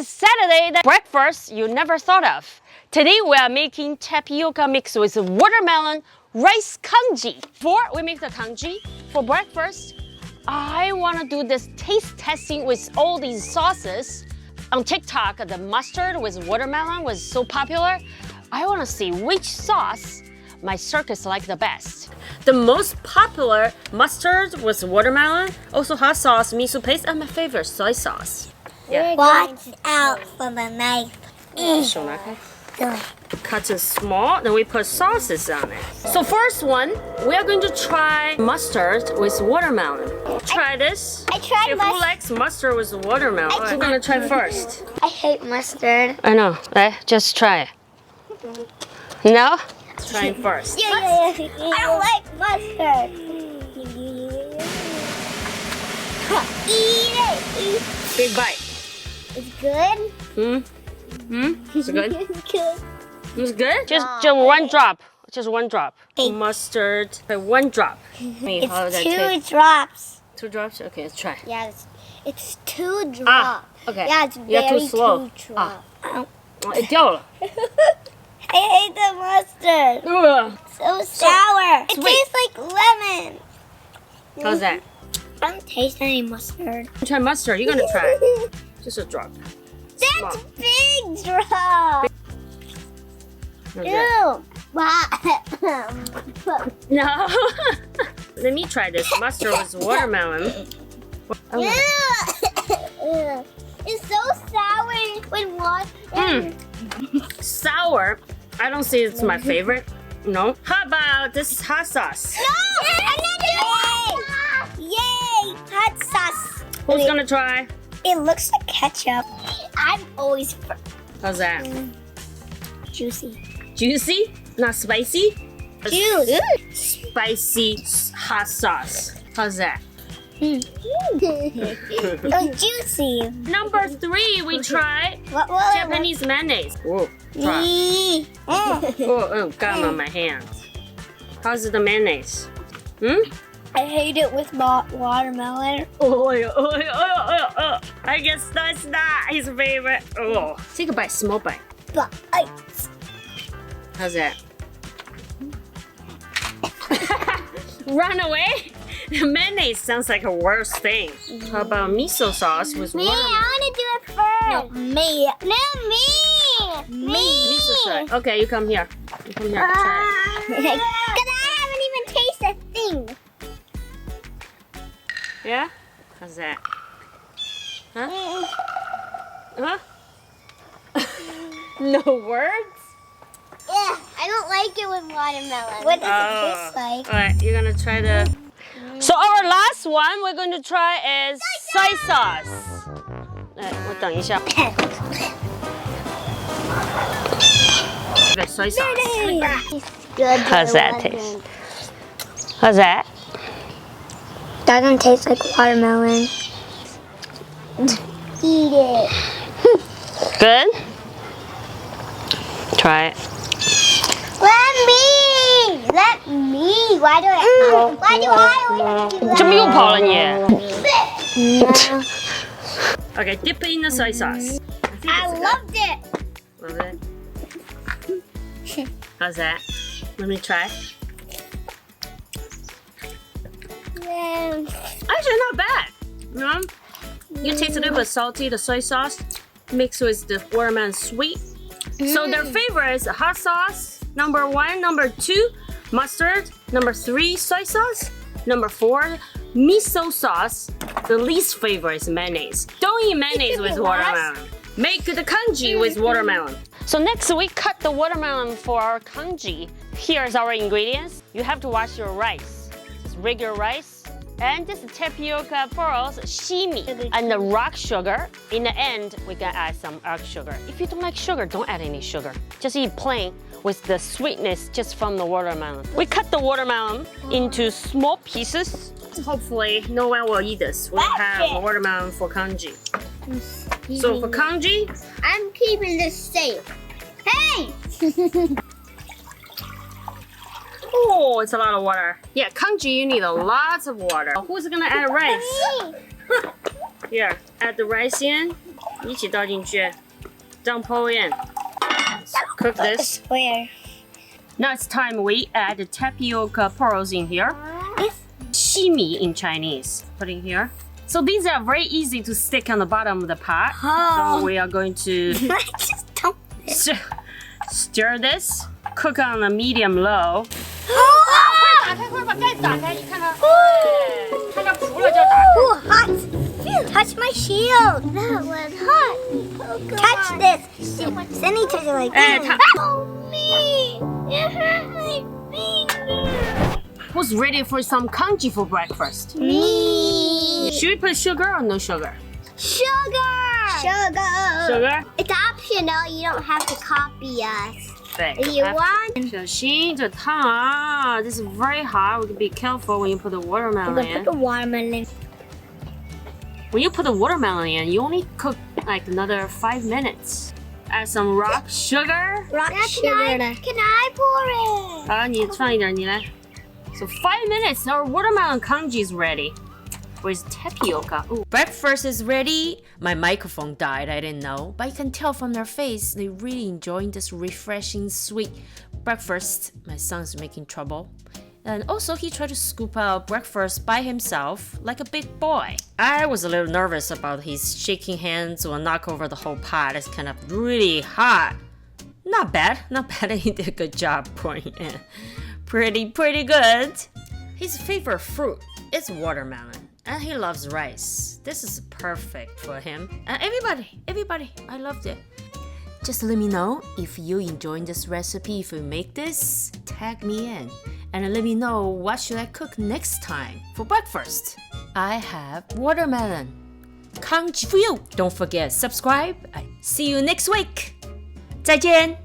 is Saturday, the breakfast you never thought of. Today we are making tapioca mixed with watermelon rice congee. Before we make the congee, for breakfast, I want to do this taste testing with all these sauces. On TikTok, the mustard with watermelon was so popular. I want to see which sauce my circus like the best. The most popular mustard was watermelon, also hot sauce, miso paste, and my favorite soy sauce. Yeah. Watch out for the knife. Cut it small, then we put sauces on it. So first one, we are going to try mustard with watermelon. Try this. I tried If who likes mustard with watermelon? We're gonna try first. I hate mustard. I know, right? Just try it. No? Try it first. Yeah. I don't like mustard. Eat it. Big bite. It's good. Is it good? It's good. It's good? Just one drop. Just one drop. Mustard. One drop. Wait, how does that It's taste? 2 drops. 2 drops? Okay, let's try. Yeah, it's 2 drops. Okay. Yeah, it's You're very too slow. 2 drops. it掉了. I hate the mustard. So sour. It tastes like lemon. How's that? I don't taste any mustard. Try mustard. You're gonna try. Just a drop. That's big drop. How's that? Ew. No. Let me try this. Mustard with watermelon. Ew. It's so sour with water. Sour. I don't say it's my favorite. No. How about this hot sauce? No! Yay! Hot sauce. Who's gonna try? It looks like ketchup. I'm always How's that? juicy. Juicy? Not spicy? Juice. Spicy hot sauce. How's that? Juicy. Number 3, we try What? Japanese mayonnaise. Whoa. Try. Oh, got on my hands. How's the mayonnaise? I hate it with watermelon. I guess that's not his favorite. Oh, take a bite, small bite. But How's that? Run away? Mayonnaise sounds like a worse thing. How about miso sauce with me, watermelon? I want to do it first. No, me. Miso sauce. Okay, you come here. You come here. Try Because I haven't even tasted a thing. it. Yeah? How's that? Huh? Huh? No words? Yeah, I don't like it with watermelon. What does it taste like? Alright, you're gonna try the... So our last one we're going to try is soy sauce. 我等一下。The soy sauce. How's that taste? How's that? Doesn't taste like watermelon. Eat it. Good? Try it. Let me. Why do I always do that? 怎么又跑了你? Okay, dip it in the soy sauce. I loved it. Love it. How's that? Let me try. Actually, not bad. No? You taste a little bit salty, the soy sauce mixed with the watermelon sweet. So their favorite is hot sauce. Number 1, number 2, mustard. Number 3, soy sauce. Number 4, miso sauce. The least favorite is mayonnaise. Don't eat mayonnaise with watermelon. Make the congee with watermelon. So next we cut the watermelon for our congee. Here's our ingredients. You have to wash your rice. Just regular rice. And this tapioca pearls, shimi, and the rock sugar. In the end, we can add some rock sugar. If you don't like sugar, don't add any sugar. Just eat plain with the sweetness just from the watermelon. We cut the watermelon into small pieces. Hopefully, no one will eat this. We have watermelon for congee. So for congee, I'm keeping this safe. Hey! oh, it's a lot of water. Yeah, congee, you need a lot of water. Who's gonna add rice? Here, add the rice in. 一起倒进去。Don't pour in. Cook this. Where? Now it's time we add the tapioca pearls in here. Yes. Shimi in Chinese. Put in here. So these are very easy to stick on the bottom of the pot. Oh. So we are going to I just don't. stir this. Cook on a medium low. 打开，快把盖子打开，你看它，看它糊了就打开。 Ooh, hot. Touch my shield. That was hot. Touch this. Cindy touched it like Eh, that. Oh, me. It hurt my finger. Who's ready for some congee for breakfast? Me. Should we put sugar or no sugar? Sugar. Sugar? It's optional. You don't have to copy us. 对。 If you want. 小心这烫啊 ！This is very hot. Be careful when you put the watermelon in. Put the watermelon. When you put the watermelon in, you only cook like another 5 minutes. Add some rock sugar. Rock sugar. Can I pour it? 好，你放一点，你来。So 5 minutes, our watermelon congee is ready. Where's tapioca? Ooh. Breakfast is ready. My microphone died, I didn't know. But you can tell from their face, they really enjoying this refreshing, sweet breakfast. My son's making trouble. And also, he tried to scoop out breakfast by himself, like a big boy. I was a little nervous about his shaking hands will knock over the whole pot. It's kind of really hot. Not bad. He did a good job pouring in. Pretty good. His favorite fruit is watermelon. And he loves rice. This is perfect for him. And everybody, I loved it. Just let me know if you enjoying this recipe. If you make this, tag me in. And let me know what should I cook next time for breakfast. I have watermelon congee for you. Don't forget, subscribe. I see you next week. 再见。